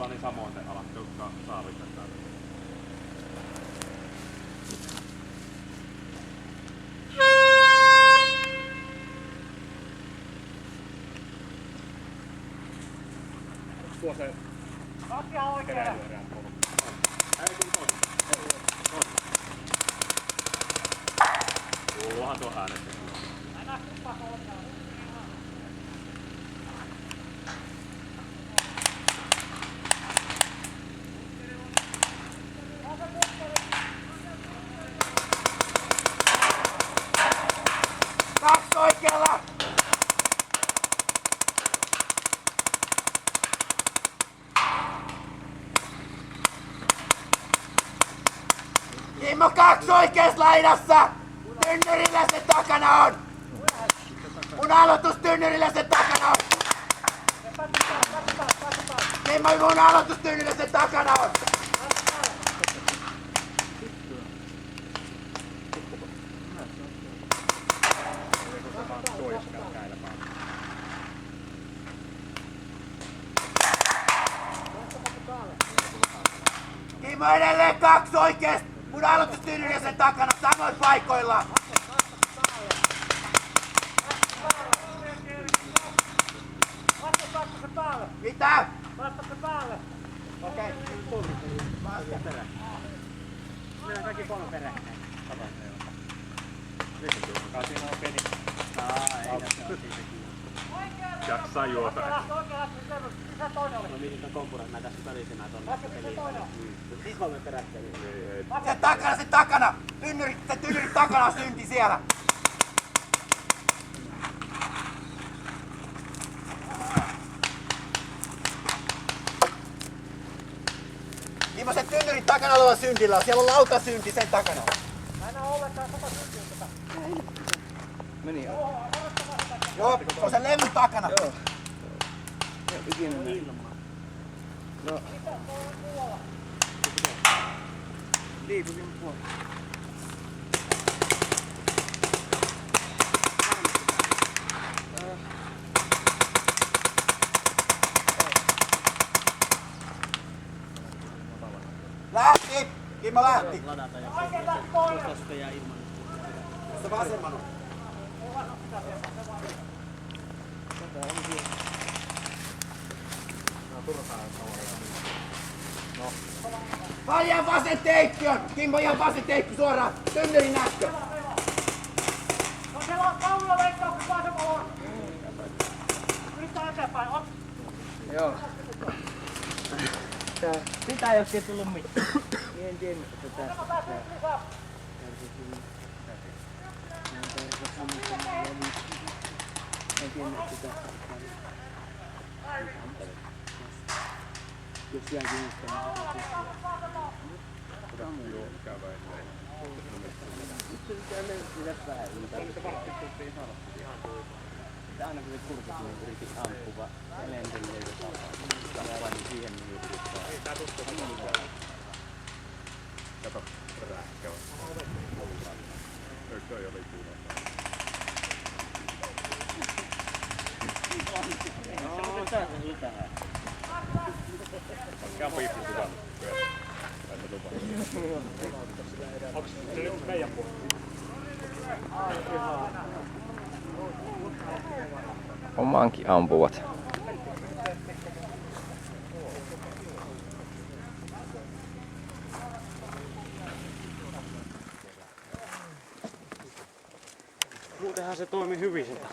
tuolla niin samoin te alat, jotka saavittaa täällä. Tuo se keräilyerään polku. Ei kun toinen. Kuuluuhan tuo äänestä. Aina kuppa oikealla. Kaksi oikealla! Kimmo, kaksi oikeassa laidassa! Tynnyrillä se takana on! Mun aloitus tynnyrillä se takana on! Kimmo, mun aloitus tynnyrillä se takana on! Kimmo, edelleen kaksi oikeesti! Mun aloitus tynnyrillä sen takana samoin paikoilla! Vasta se päälle. Mitä? Vasta se päälle. Okei. Vasta perä. Meillä on kaikki kolme peräkkäin. Siinä on peni. Oikealla. Jaksaa juota. Oikealla. Missä toinen oli? No mihin kompurat mä tässä välisenä tonne Vasta se toinen on. Siis kolme peräkkäin. Se takana! Tynnyrit takana on synti siellä! Kimmo, se tynnyrit takana oleva syntillä on. Siellä on lautasynti sen takana. Mä en oo ollenkaan sata syntiä tätä. Meni jo. Joo, se on sen levyn takana. Joo. Ikinä näin. No. Liikutin puolella. Lähti! Kimmo lähti! Ladata ja Oikein lähti toinen. tästä ja ilman. Se vasemman on. Paljon vasen teikki on! Kimmo, ihan vasen teikki suoraan! Tynnyrin näkkö! No siellä on kaula leikkaukset vasemmalla on. Yrittää eteenpäin. Op. Joo. Sitä ei oo tullut mitään. Niin en tiennyt, että tästä. Tämä pääsee lisää. En tiennyt, että tästä. Jos jääkin yhtä, Joo, mikä väin. nyt se pitää löytyä vähän. Aina kun se kurkut, niin yritin ampua lentelee ja panin siihen, niin yritin saa. Ei tää tuosta mitään. Kato rääkkä on. Eikö toi ole punaista? No, tässä on tähän. Mikä on piippu sisään? Tässä tupaa. Onks se nyt meidän puolella? Omaankin ampuvat. Muutenhan se toimi hyvin sitä.